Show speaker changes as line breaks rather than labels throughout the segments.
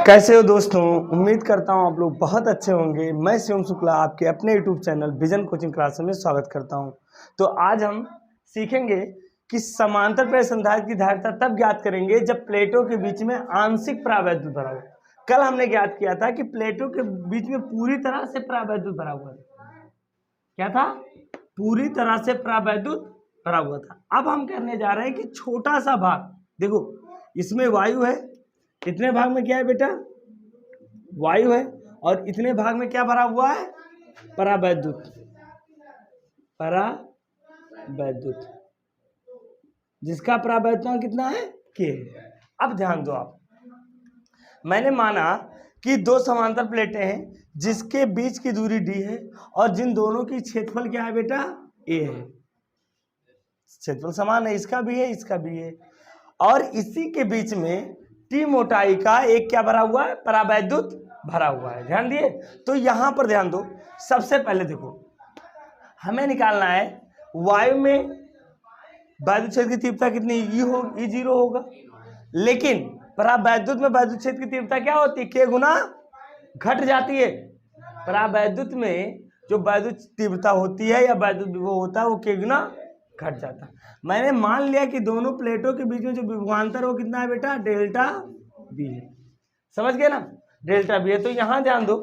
कैसे हो दोस्तों। उम्मीद करता हूँ आप लोग बहुत अच्छे होंगे। मैं शिवम शुक्ला आपके अपने YouTube channel vision coaching class में स्वागत करता हूँ। तो आज हम सीखेंगे कि समांतर प्लेट संधारित्र की धारिता तब ज्ञात करेंगे जब प्लेटों के बीच में आंशिक परावैद्युत भरा हो। कल हमने ज्ञात किया था कि प्लेटों के बीच में पूरी तरह से परावैद्युत भरा हुआ था। क्या था? पूरी तरह से परावैद्युत भरा हुआ था। अब हम करने जा रहे हैं कि छोटा सा भाग, देखो इसमें वायु है, इतने भाग में क्या है बेटा? वायु है, और इतने भाग में क्या भरा हुआ है? परावैद्युत। परावैद्युत जिसका परावैद्युतांक कितना है? के। अब ध्यान दो आप, मैंने माना कि दो समांतर प्लेटें हैं जिसके बीच की दूरी d है और जिन दोनों की क्षेत्रफल क्या है बेटा? a है। क्षेत्रफल समान है, इसका भी है, इसका भी है, और इसी के बीच में टी मोटाई का एक क्या भरा हुआ है? परावैद्युत भरा हुआ है। ध्यान दिए? तो यहां पर ध्यान दो। सबसे पहले देखो, हमें निकालना है वायु में वैद्युत क्षेत्र की तीव्रता कितनी? ई जीरो होगा, लेकिन परावैद्युत में वैद्युत क्षेत्र की तीव्रता क्या होती है? के गुना घट जाती है। परावैद्युत में जो वैद्युत तीव्रता होती है या वैद्युत वो होता है वो के गुना घट जाता है। मैंने मान लिया कि दोनों प्लेटों के बीच में जो विभवांतर वो कितना है बेटा? डेल्टा बी है। समझ गए ना? डेल्टा बी है। तो यहां ध्यान दो,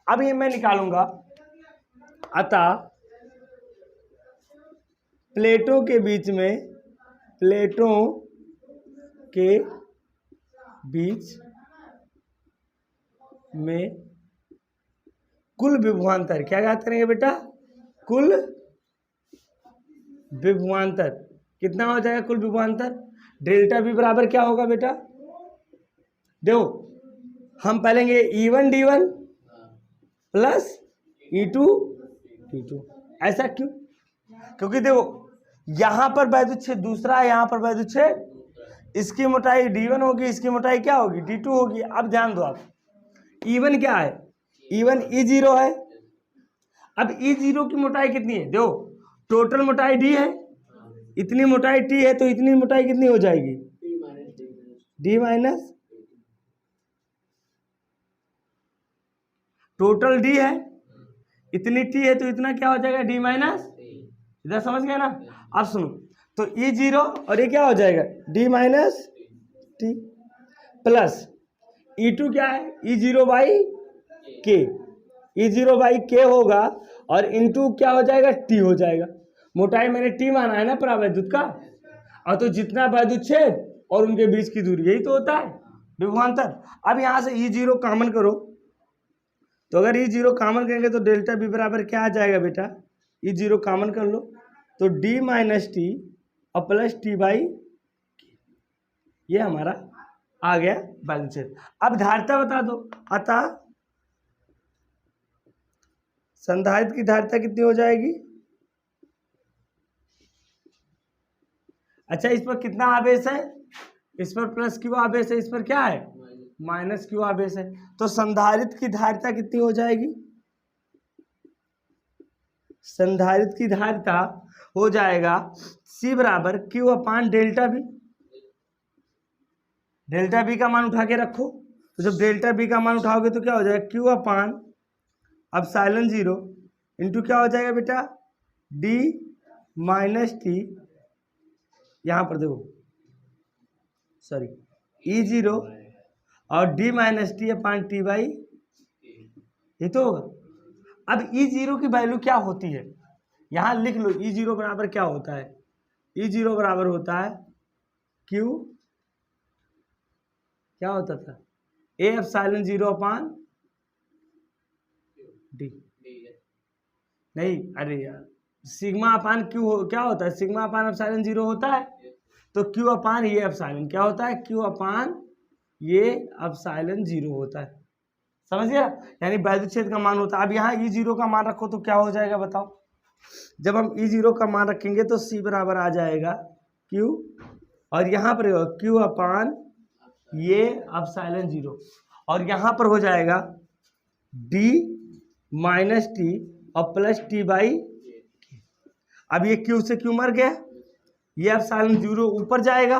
अब ये मैं निकालूंगा, अतः प्लेटों के बीच में कुल विभवांतर क्या ज्ञात करेंगे बेटा? कुल विभवांतर कितना हो जाएगा? कुल विभवांतर डेल्टा बी बराबर क्या होगा बेटा? देखो हम पहलेंगे E1 D1 plus E2 D2। ऐसा क्यों? क्योंकि देखो यहां पर वैद्युत क्षेत्र दूसरा है, यहां पर वैद्युत क्षेत्र, इसकी मोटाई D1 होगी, इसकी मोटाई क्या होगी? D2 होगी। अब ध्यान दो आप, E1 क्या है? E1 E0 है। अब E0 की मोटाई कितनी है? देखो टोटल मोटाई D है, इतनी मोटाई T है, तो इतनी मोटाई कितनी हो जाएगी? D माइनस, टोटल D है, इतनी T है, तो इतना क्या हो जाएगा? D minus. इधर समझ गए ना? अब सुनो, तो E0 और ये क्या हो जाएगा? D minus T plus E2 क्या है? E0 by K। E0 by K होगा और इनटू क्या हो जाएगा? T हो जाएगा। मोटाई मैंने T माना है ना परावैद्युत का, और तो जितना वैद्युत क्षेत्र और उनके बीच की दूरी, यही तो होता है विभवांतर। अब यहां से E0 कॉमन करो, तो अगर E0 कॉमन करेंगे तो डेल्टा बी बराबर क्या आ जाएगा बेटा? E0 कॉमन कर लो तो D माइनस टी और प्लस टी बाई, ये हमारा आ गया वैद्युत क्षेत्र। अब धारिता बता दो, अतः संधारित्र की धारिता कितनी हो जाएगी? अच्छा, इस पर कितना आवेश है? इस पर प्लस क्यू आवेश है, इस पर क्या है? माइनस क्यू आवेश है। तो संधारित्र की धारिता कितनी हो जाएगी? संधारित्र की धारिता हो जाएगा C बराबर Q upon delta B. Delta B का मान उठा के रखो, तो जब डेल्टा बी का मान उठाओगे तो क्या हो जाएगा? क्यू अपान एप्सिलॉन 0 इंटू क्या हो जाएगा बेटा? D माइनस टी, यहां पर देखो सॉरी E0 और D minus T upon T by, ये तो होगा। अब E0 की वैल्यू क्या होती है? यहां लिख लो, E0 बराबर क्या होता है? E0 बराबर होता है Q, क्या होता था? A epsilon 0 upon D। नहीं, अरे यार, सिग्मा अपान क्यू क्या होता है? सिग्मा अपान एप्सिलॉन 0 होता है, तो क्यू अपान ये एप्सिलॉन क्या होता है? क्यू अपान ये एप्सिलॉन 0 होता है। समझ गया? यानी वैद्युत क्षेत्र का मान होता है। अब यहाँ E0 का मान रखो तो क्या हो जाएगा बताओ? जब हम E0 का मान रखेंगे तो C बराबर आ जाएगा Q, और यहाँ पर Q अपान ये एप्सिलॉन 0, और यहाँ पर हो जाएगा D माइनस टी और प्लस टी बाई। अब ये Q से Q मर गया, ये एप्सिलॉन 0 ऊपर जाएगा,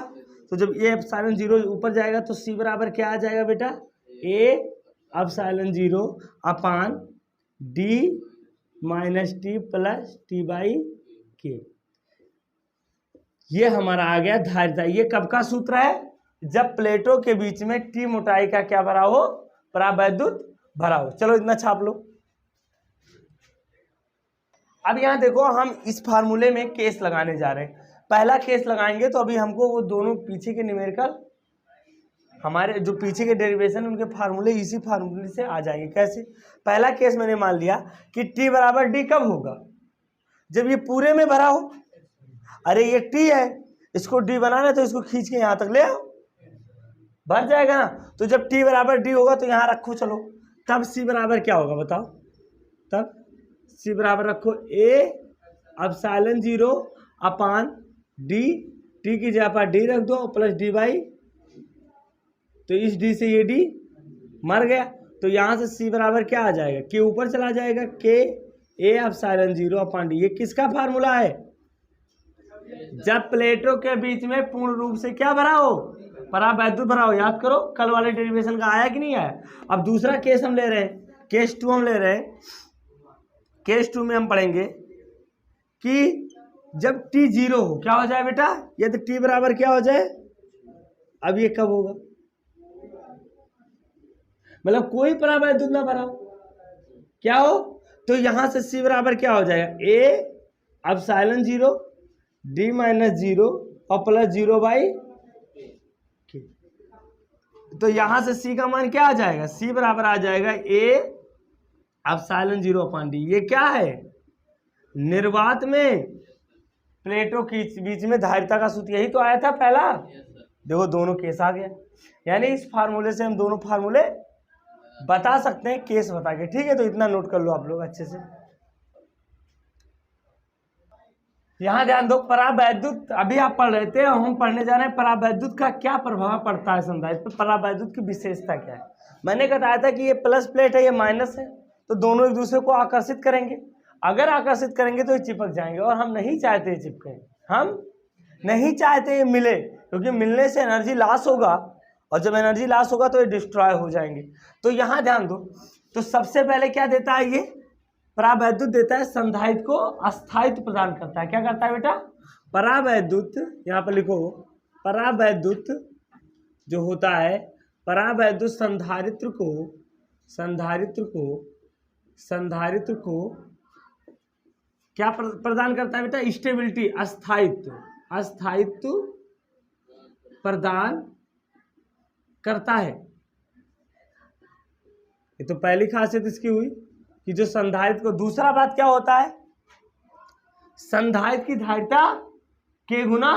तो जब ये एप्सिलॉन 0 ऊपर जाएगा तो C बराबर क्या आ जाएगा बेटा? A epsilon 0 upon D minus T plus T by के। ये हमारा आ गया धारिता। ये कब का सूत्र है? जब प्लेटों के बीच में टी मोटाई का क्या भरा हो? परावैद्युत भरा हो। चलो इतना छाप लो। अब यहाँ देखो, हम इस फार्मूले में केस लगाने जा रहे हैं। पहला केस लगाएंगे तो अभी हमको वो दोनों पीछे के न्यूमेरिकल, हमारे जो पीछे के डेरिवेशन उनके फार्मूले इसी फार्मूले से आ जाएंगे। कैसे? पहला केस मैंने मान लिया कि टी बराबर डी कब होगा? जब ये पूरे में भरा हो। अरे ये टी है, इसको डी बनाना है तो इसको खींच के यहाँ तक ले आओ, भर जाएगा ना। तो जब टी बराबर डी होगा तो यहाँ रखो। चलो तब सी बराबर क्या होगा बताओ? तब सी बराबर रखो A epsilon 0 upon D, T की जगह पर डी रख दो प्लस डी बाई, तो इस डी से ये डी मर गया। तो यहाँ से सी बराबर क्या आ जाएगा? के ऊपर चला जाएगा, के ए एप्सिलॉन 0 अपान डी। ये किसका फार्मूला है? जब प्लेटों के बीच में पूर्ण रूप से क्या भरा हो? परावैद्युत भरा हो। याद करो कल वाले डेरिवेशन का आया कि नहीं आया? अब दूसरा केस हम ले रहे हैं, केस 2 हम ले रहे हैं। केस 2 में हम पढ़ेंगे कि जब टी 0 हो क्या हो जाए बेटा? ये तो टी बराबर क्या हो जाए? अब ये कब होगा? मतलब कोई परावैद्युत ना भरा हो, क्या हो? तो यहां से सी बराबर क्या हो जाएगा? ए एप्सिलॉन 0 डी माइनस 0 और प्लस 0 बाई। तो यहां से सी का मान क्या आ जाएगा? सी बराबर आ जाएगा ए एप्सिलॉन 0 अपान डी। ये क्या है? निर्वात में प्लेटों के बीच में धारिता का सूत्र यही तो आया था पहला। देखो दोनों केस आ गया। यानी इस फार्मूले से हम दोनों फार्मूले बता सकते हैं केस बता के। ठीक है, तो इतना नोट कर लो आप लोग अच्छे से। यहाँ ध्यान दो, परावैद्युत अभी आप पढ़ रहे थे, हम पढ़ने जा रहे हैं परावैद्युत का क्या प्रभाव पड़ता है संधारित्र पर। परावैद्युत की विशेषता क्या है? मैंने बताया था कि ये प्लस प्लेट है, ये माइनस है, तो दोनों एक दूसरे को आकर्षित करेंगे। अगर आकर्षित करेंगे तो ये चिपक जाएंगे, और हम नहीं चाहते ये चिपके, हम नहीं चाहते ये मिले, क्योंकि मिलने से एनर्जी लॉस होगा, और जब एनर्जी लॉस होगा तो ये डिस्ट्रॉय हो जाएंगे। तो यहाँ ध्यान दो, तो सबसे पहले क्या देता है ये? परावैद्युत देता है, संधारित्र को अस्थायित्व प्रदान करता है। क्या करता है बेटा? परावैद्युत, यहाँ पर लिखो, परावैद्युत जो होता है, परावैद्युत संधारित्र को क्या प्रदान करता है बेटा? स्टेबिलिटी, अस्थायित्व प्रदान करता है। ये तो पहली खासियत इसकी हुई कि जो संधारित्र को। दूसरा बात क्या होता है? संधारित्र की धारिता के गुना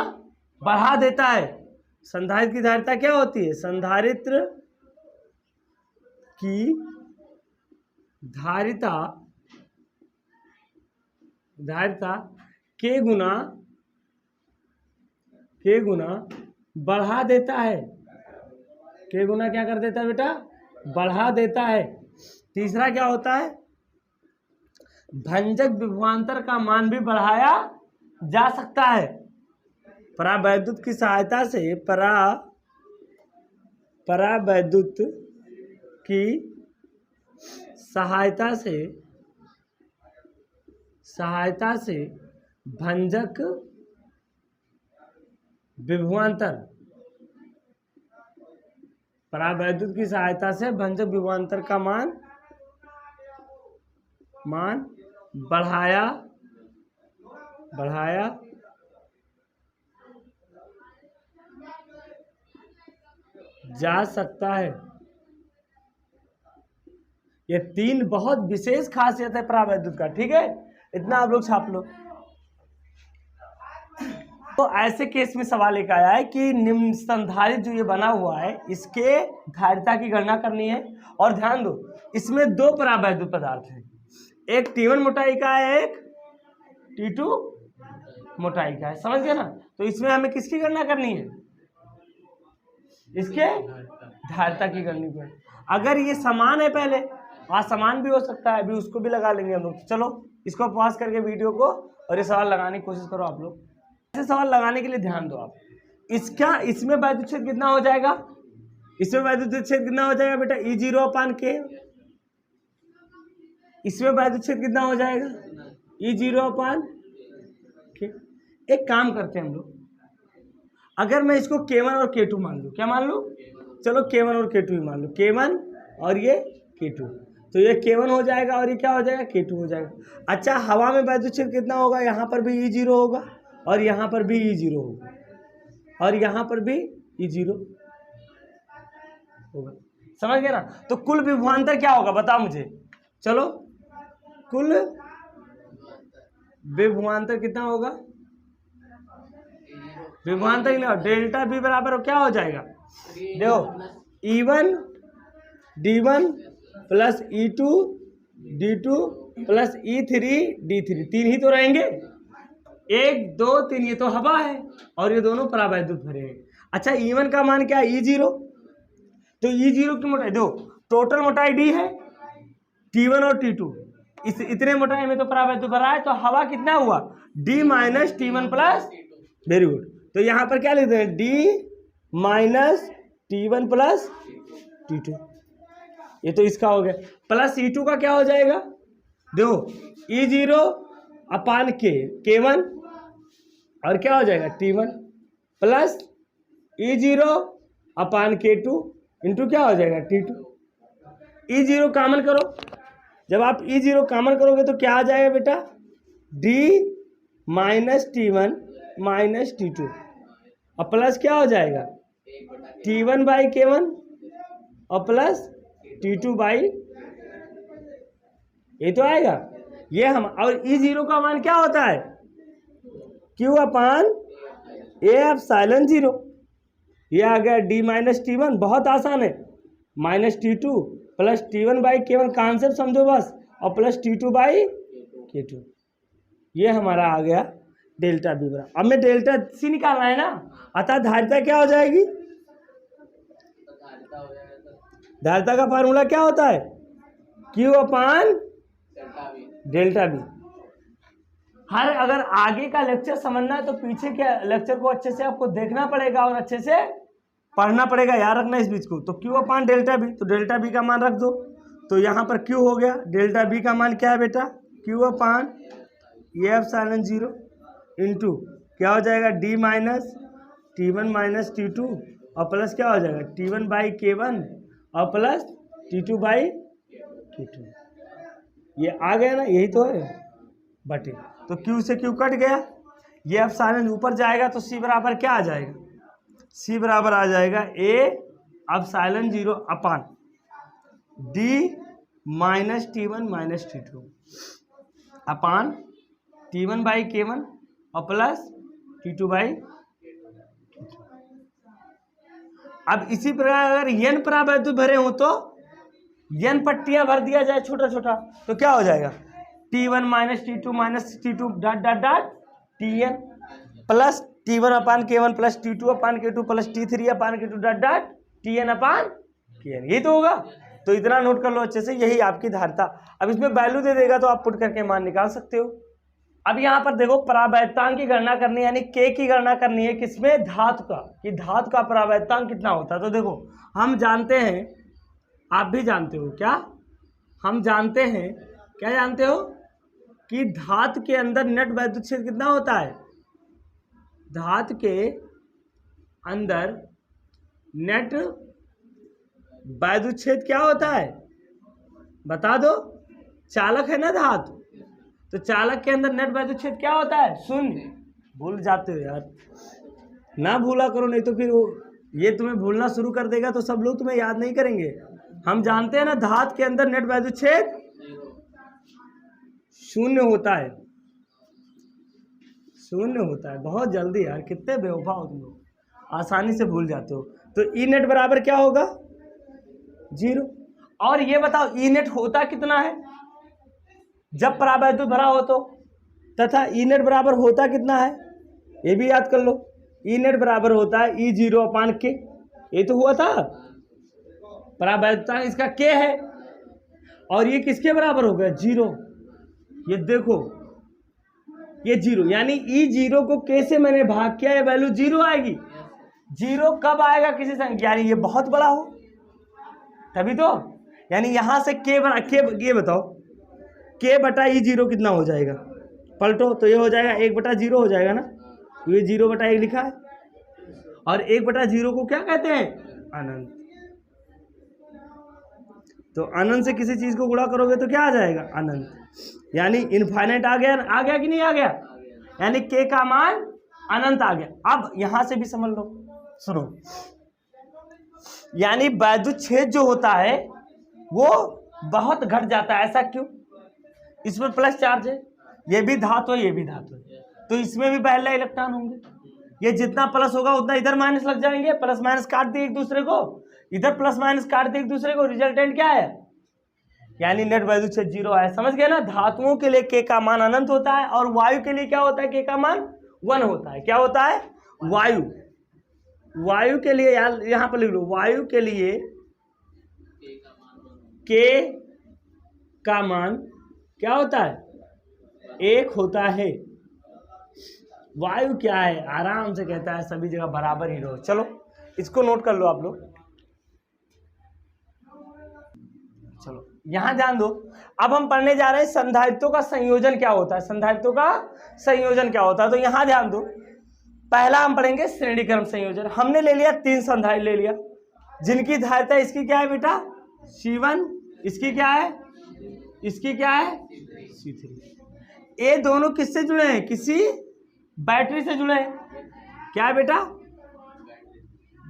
बढ़ा देता है। संधारित्र की धारिता क्या होती है? संधारित्र की धारिता के गुना बढ़ा देता है। के गुना क्या कर देता है बेटा? बढ़ा देता है। तीसरा क्या होता है? भंजक विभवांतर का मान भी बढ़ाया जा सकता है। परावैद्युत की सहायता से परावैद्युत की सहायता से भंजक विभवांतर, परावैद्युत की सहायता से भंजक विभवांतर का मान बढ़ाया जा सकता है। ये 3 बहुत विशेष खासियत है परावैद्युत का। ठीक है, इतना आप लोग छाप लो। तो ऐसे केस में सवाल एक आया है कि निम्न संधारित्र जो ये बना हुआ है, इसके धारिता की गणना करनी है। और ध्यान दो, इसमें 2 परावैद्युत पदार्थ हैं, एक T1 मोटाई का है, एक T2 मोटाई का है। समझ गए ना? तो इसमें हमें किसकी गणना करनी है? इसके धारिता की गणना करनी। अगर ये समान है, पहले असमान भी हो सकता है, अभी उसको भी लगा लेंगे हम लोग। चलो इसको पॉज करके वीडियो को और ये सवाल लगाने की कोशिश करो आप लोग। ऐसे सवाल लगाने के लिए ध्यान दो आप। इसमें वैद्युत क्षेत्र कितना हो जाएगा? इसमें वैद्युत छेद कितना हो जाएगा बेटा, E0 अपान के। इसमें वैद्युत छेद कितना हो जाएगा, E0 अपान के। एक काम करते हैं हम लोग, अगर मैं इसको K1 और K2 मान लूँ, क्या मान लूँ, चलो K1 और K2 ही मान लो, K1 और ये K2, तो ये K1 हो जाएगा और ये क्या हो जाएगा, K2 हो जाएगा। अच्छा, हवा में वैद्युत क्षेत्र कितना होगा, यहाँ पर भी E0 होगा और यहाँ पर भी E0 होगा और यहाँ पर भी E0 होगा, समझ गए ना। तो कुल विभवांतर क्या होगा बताओ मुझे, चलो कुल विभवांतर कितना होगा, विभवांतर कितना, डेल्टा बी बराबर क्या हो जाएगा, देखो E1 D1 plus E2 D2 plus E3 D3, तीन ही तो रहेंगे, 1 2 3, ये तो हवा है और ये दोनों परावैद्युत भरे हैं। अच्छा, E1 का मान क्या है, E0, तो E0 की मोटाई दो, टोटल मोटाई D है, T1 और T2, इस इतने मोटाई में तो परावैद्युत भरा है, तो हवा कितना हुआ, D minus T1 plus, very good. तो यहाँ पर क्या लिखते हैं, D minus T1 plus T2, ये तो इसका हो गया, प्लस E2 का क्या हो जाएगा, देखो E0 अपान के K1 और क्या हो जाएगा T1 प्लस E0 अपान K2 इंटू क्या हो जाएगा T2। E0 कॉमन करो, जब आप E0 कॉमन करोगे तो क्या आ जाएगा बेटा, D minus T1 minus T2 और प्लस क्या हो जाएगा T1 बाई K1 और प्लस T2 बाई, ये तो आएगा ये हम। और E0 का मान क्या होता है, Q अपान A एप्सिलॉन 0, ये आ गया D माइनस T1, बहुत आसान है, minus T2 plus T1 by K1, concept समझो बस, और प्लस T2 बाई K2, ये हमारा आ गया डेल्टा बी बराबर। अब मैं डेल्टा सी निकालना है ना, अतः धारिता क्या हो जाएगी, धारिता का फार्मूला क्या होता है, Q अपान डेल्टा बी। हर अगर आगे का लेक्चर समझना है तो पीछे के लेक्चर को अच्छे से आपको देखना पड़ेगा और अच्छे से पढ़ना पड़ेगा, याद रखना इस बीच को। तो Q अपान डेल्टा बी, तो डेल्टा बी का मान रख दो, तो यहाँ पर Q हो गया, डेल्टा बी का मान क्या है बेटा, Q अपान ये एप्सिलॉन 0 इंटू क्या हो जाएगा D minus T1 minus T2 और प्लस क्या हो जाएगा T1 बाई K1 और प्लस T2 बाई K2, ये आ गया ना, यही तो है बटे, तो Q से Q कट गया, ये एप्सिलॉन ऊपर जाएगा तो C बराबर क्या आ जाएगा, C बराबर आ जाएगा A epsilon 0 upon D minus T1 minus T2 upon T1 by K1 और प्लस T2 बाई K2। अब इसी प्रकार अगर n परावैद्युत भरे हो तो n पट्टियां भर दिया जाए छोटा छोटा, तो क्या हो जाएगा T1 minus T2 dot dot dot Tn plus T1 अपान K1 प्लस T2 अपान K2 प्लस T3 अपान K2 डॉट डॉट Tn अपान Kn, यही तो होगा। तो इतना नोट कर लो अच्छे से, यही आपकी धारिता। अब इसमें वैल्यू दे देगा तो आप पुट करके मान निकाल सकते हो। अब यहाँ पर देखो परावैद्युतांक की गणना करनी है, यानी K की गणना करनी है, किसमें, धातु का, कि धातु का परावैद्युतांक कितना होता है। तो देखो हम जानते हैं, आप भी जानते हो, क्या हम जानते हैं, क्या जानते हो कि धातु के अंदर नेट वैद्युत क्षेत्र कितना होता है, धातु के अंदर नेट वैद्युत क्षेत्र क्या होता है बता दो, चालक है ना धातु, तो चालक के अंदर नेट वैद्युत क्षेत्र क्या होता है, शून्य। भूल जाते हो यार, ना भूला करो, नहीं तो फिर वो ये तुम्हें भूलना शुरू कर देगा तो सब लोग तुम्हें याद नहीं करेंगे। हम जानते हैं ना धातु के अंदर नेट वैद्युत क्षेत्र शून्य होता है, शून्य होता है। बहुत जल्दी यार, कितने बेवफा हो तुम लोग, आसानी से भूल जाते हो। तो ई नेट बराबर क्या होगा 0। और ये बताओ ई नेट होता कितना है जब परावैद्युत भरा हो तो, तथा ई नेट बराबर होता कितना है ये भी याद कर लो। ई नेट बराबर होता है E0 अपान के, ये तो हुआ था परावैद्युतांक, इसका के है, और ये किसके बराबर हो गया 0। ये देखो ये 0, यानी E0 को के से मैंने भाग किया, ये वैल्यू 0 आएगी। जीरो कब आएगा किसी संख्या, यानी ये बहुत बड़ा हो तभी तो, यानी यहां से के बना के, ये बताओ के बटा ई जीरो कितना हो जाएगा, पलटो तो ये हो जाएगा 1/0 हो जाएगा ना, तो ये 0/1 लिखा है, और 1/0 को क्या कहते हैं, अनंत। तो अनंत से किसी चीज को गुणा करोगे तो क्या आ जाएगा, अनंत, यानी इनफाइनाइट आ गया कि नहीं आ गया, यानी के का मान अनंत आ गया। अब यहां से भी समझ लो, सुनो, यानी वैद्युत छेद जो होता है वो बहुत घट जाता है, ऐसा क्यों, इसमें प्लस चार्ज है, ये भी धातु है ये भी धातु है, तो इसमें भी पहला इलेक्ट्रॉन होंगे, ये जितना प्लस होगा उतना इधर माइनस लग जाएंगे, प्लस माइनस काट दिए एक दूसरे को, इधर प्लस माइनस काट दिए एक दूसरे को, रिजल्टेंट क्या है, यानी नेट वैल्यू छेद 0 है। समझ गए ना, धातुओं के लिए के का मान अनंत होता है, और वायु के लिए क्या होता है, के का मान 1 होता है। क्या होता है, वायु के लिए, यार यहां पर लिख लो, वायु के लिए के का मान क्या होता है, 1 होता है। वायु क्या है, आराम से कहता है सभी जगह बराबर ही रहो। चलो इसको नोट कर लो आप लोग, चलो यहां ध्यान दो। अब हम पढ़ने जा रहे हैं संधारित्वों का संयोजन क्या होता है, संधारित्वों का संयोजन क्या होता है। तो यहां ध्यान दो, पहला हम पढ़ेंगे श्रेणीक्रम संयोजन। हमने ले लिया 3 संधारित्र ले लिया, जिनकी धारिता इसकी क्या है बेटा, C1, इसकी क्या है, इसकी क्या है, C3। ये दोनों किससे जुड़े हैं, किसी बैटरी से जुड़े हैं। क्या है बेटा,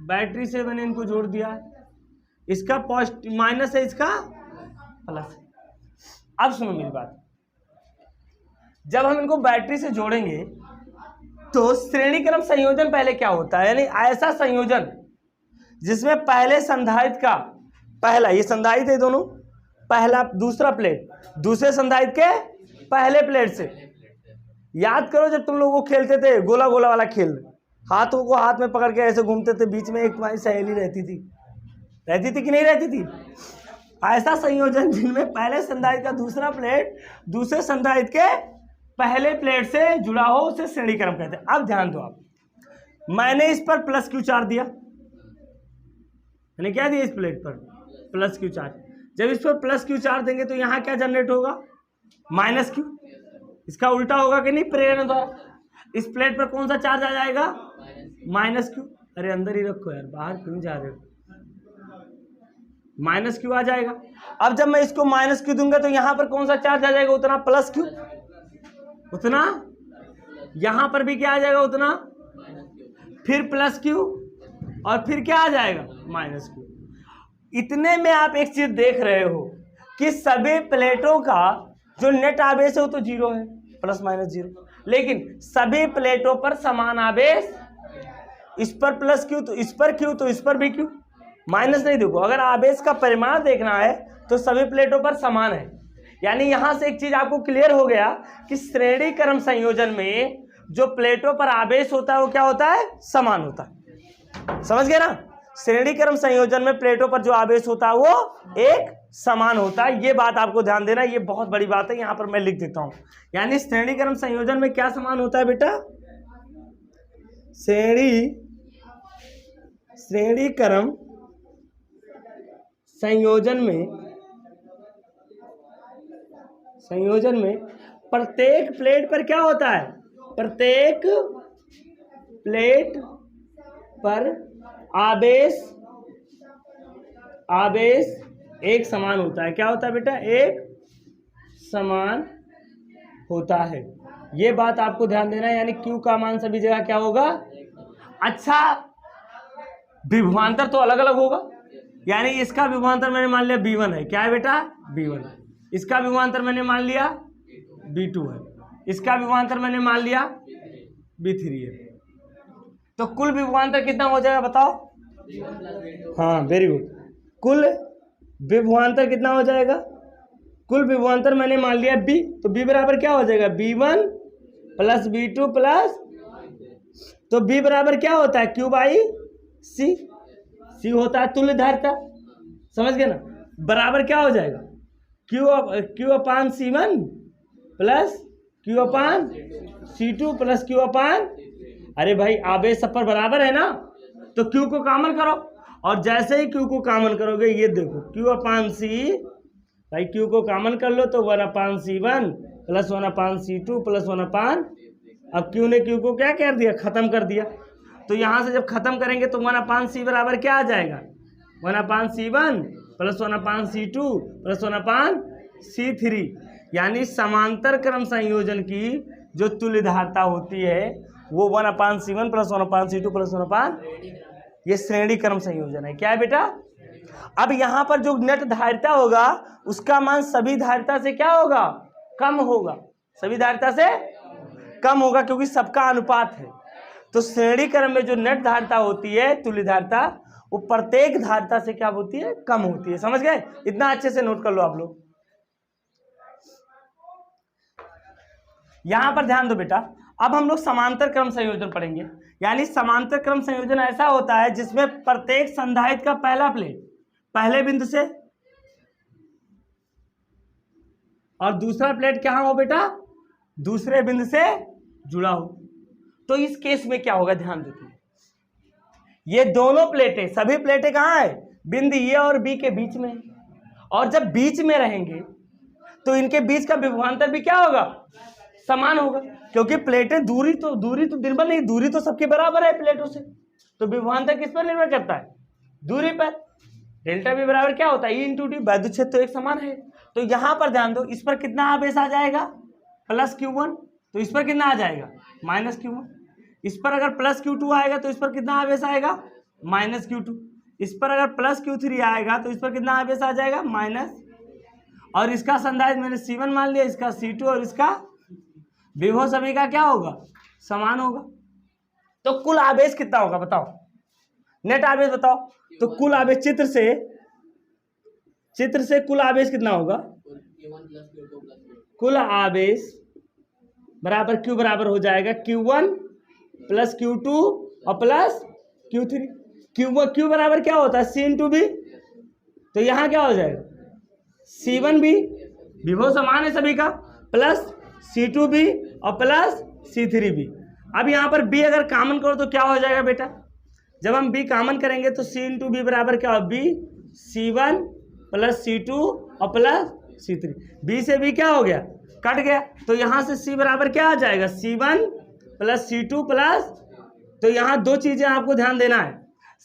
बैटरी से मैंने इनको जोड़ दिया, इसका पॉजिटिव माइनस है, इसका प्लस। अब सुनो मेरी बात, जब हम इनको बैटरी से जोड़ेंगे तो श्रेणीक्रम संयोजन पहले क्या होता है, यानी ऐसा संयोजन जिसमें पहले संधारित्र का पहला, ये संधारित्र है दोनों, पहला दूसरा प्लेट दूसरे संधारित्र के पहले प्लेट से। याद करो जब तुम लोग वो खेलते थे गोला गोला वाला खेल, हाथों को हाथ में पकड़ के ऐसे घूमते थे, बीच में एक तुम्हारी सहेली रहती थी कि नहीं रहती थी। ऐसा संयोजन जिनमें पहले संधारित्र का दूसरा प्लेट दूसरे संधारित्र के पहले प्लेट से जुड़ा हो, उसे श्रेणीक्रम कहते हैं। अब ध्यान दो आप, मैंने इस पर प्लस क्यू चार्ज दिया, मैंने क्या दिया इस प्लेट पर, प्लस क्यू चार्ज। जब इस पर प्लस क्यू चार्ज देंगे तो यहाँ क्या जनरेट होगा, माइनस क्यू। इसका उल्टा होगा कि नहीं, प्रेरण द्वारा इस प्लेट पर कौन सा चार्ज आ जाएगा, माइनस क्यू। अरे अंदर ही रखो यार, बाहर क्यों जा रहे हो, माइनस क्यू आ जाएगा। अब जब मैं इसको माइनस क्यू दूंगा तो यहाँ पर कौन सा चार्ज आ जाएगा, उतना प्लस क्यू, उतना यहां पर भी क्या आ जाएगा, उतना, फिर प्लस क्यू, और फिर क्या आ जाएगा, माइनस क्यू। इतने में आप एक चीज देख रहे हो कि सभी प्लेटों का जो नेट आवेश है वो तो 0 है, प्लस माइनस 0, लेकिन सभी प्लेटों पर समान आवेश, इस पर प्लस क्यू तो इस पर क्यू, तो इस पर भी क्यू, माइनस नहीं। देखो अगर आवेश का परिमाण देखना है तो सभी प्लेटों पर समान है। यानी यहां से एक चीज आपको क्लियर हो गया कि श्रेणीक्रम संयोजन में जो प्लेटों पर आवेश होता है वो क्या होता है, समान होता है। समझ गए ना, श्रेणीक्रम संयोजन में प्लेटों पर जो आवेश होता है वो एक समान होता है। ये बात आपको ध्यान देना, ये बहुत बड़ी बात है, यहां पर मैं लिख देता हूं। यानी श्रेणीक्रम संयोजन में क्या समान होता है बेटा, श्रेणीक्रम संयोजन में प्रत्येक प्लेट पर क्या होता है, प्रत्येक प्लेट पर आवेश एक समान होता है। क्या होता है बेटा, एक समान होता है। ये बात आपको ध्यान देना है, यानी Q का मान सभी जगह क्या होगा, अच्छा विभवांतर तो अलग अलग होगा। यानी इसका विभवांतर मैंने मान लिया B1 है, क्या है बेटा, B1 है। इसका विभवांतर मैंने मान लिया B2 है, इसका विभवांतर मैंने मान लिया B3 है। तो कुल विभवांतर कितना हो जाएगा बताओ, हाँ वेरी गुड, कुल विभवांतर कितना हो जाएगा, कुल विभवांतर मैंने मान लिया B, तो B बराबर क्या हो जाएगा, B1 प्लस B2 प्लस, तो B बराबर क्या होता है, Q बाई C, C होता है तुल्य धारिता। समझ गए ना, बराबर क्या हो जाएगा, Q अपान C1 प्लस Q अपान C2 प्लस Q अपान, अरे भाई आवेश सब पर बराबर है ना, तो Q को कॉमन करो, और जैसे ही Q को कॉमन करोगे ये देखो Q/C, भाई Q को कॉमन कर लो तो 1/C1 प्लस 1/C2 प्लस 1/, अब Q ने Q को क्या कर दिया, खत्म कर दिया। तो यहाँ से जब खत्म करेंगे तो 1/C बराबर क्या आ जाएगा, 1/C1 plus 1/C2 plus 1/C3। यानी समांतर क्रम संयोजन की जो तुल्य धारता होती है वो 1/C1 प्लस 1/C2 प्लस 1/, ये श्रेणी क्रम संयोजन है। क्या है बेटा, अब यहाँ पर जो नेट धारिता होगा उसका मान सभी धारिता से क्या होगा, कम होगा, सभी धारिता से कम होगा, क्योंकि सबका अनुपात है। तो श्रेणी क्रम में जो नेट धारिता होती है तुल्य धारिता, वो प्रत्येक धारिता से क्या होती है, कम होती है। समझ गए, इतना अच्छे से नोट कर लो आप लोग। यहां पर ध्यान दो बेटा, अब हम लोग समांतर क्रम संयोजन पढ़ेंगे। यानी समांतर क्रम संयोजन ऐसा होता है जिसमें प्रत्येक संधारित्र का पहला प्लेट पहले बिंदु से और दूसरा प्लेट क्या हो बेटा, दूसरे बिंदु से जुड़ा हो। तो इस केस में क्या होगा, ध्यान देते हैं, ये दोनों प्लेटें, सभी प्लेटें कहाँ है, बिंदु ए और बी के बीच में, और जब बीच में रहेंगे तो इनके बीच का विभवांतर भी क्या होगा, समान होगा, क्योंकि प्लेटें दूरी तो निर्भर नहीं, दूरी तो सबके बराबर है प्लेटों से, तो विभवांतर किस पर निर्भर करता है, दूरी पर। डेल्टा भी बराबर क्या होता है, ई इंटू डी, वैद्युत क्षेत्र तो एक समान है। तो यहां पर ध्यान दो, इस पर कितना आवेश आ जाएगा, प्लस Q1, तो इस पर कितना आ जाएगा, माइनस Q1। इस पर अगर प्लस Q2 आएगा तो इस पर कितना आवेश आएगा, माइनस Q2। इस पर अगर प्लस Q3 आएगा तो इस पर कितना आवेश आ जाएगा, माइनस, और इसका संधारित्र मैंने C1 मान लिया, इसका C2, और इसका विभव सभी का क्या होगा, समान होगा। तो कुल आवेश कितना होगा बताओ, नेट आवेश बताओ। तो कुल आवेश चित्र से कुल आवेश कितना होगा, कुल आवेश बराबर Q बराबर हो जाएगा Q1 प्लस Q2 और प्लस Q3। Q बराबर क्या होता है, C इंटू बी, तो यहाँ क्या हो जाएगा, C1 भी, विभव समान है सभी का, प्लस C2 भी और प्लस C3 भी। अब यहाँ पर B अगर कॉमन करो तो क्या हो जाएगा बेटा, जब हम B कॉमन करेंगे तो C इंटू बी बराबर क्या हो, B C1 प्लस C2 और प्लस C3। B से B क्या हो गया, कट गया, तो यहाँ से C बराबर क्या आ जाएगा, C1 प्लस C2 प्लस, तो यहाँ दो चीजें आपको ध्यान देना है।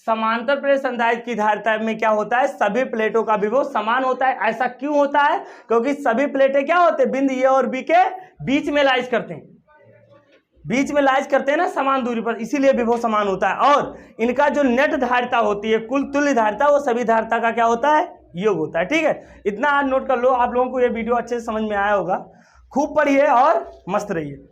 समांतर प्लेट संधारित्र की धारिता में क्या होता है, सभी प्लेटों का विभव समान होता है। ऐसा क्यों होता है, क्योंकि सभी प्लेटें क्या होते हैं, बिंदु ए और बी के बीच में लाइज करते हैं, बीच में लाइज करते हैं ना, समान दूरी पर, इसीलिए विभव समान होता है। और इनका जो नेट धारिता होती है, कुल तुल्य धारिता, वो सभी धारिता का क्या होता है, योग होता है। ठीक है, इतना आज नोट कर लो। आप लोगों को ये वीडियो अच्छे से समझ में आया होगा। खूब पढ़िए और मस्त रहिए।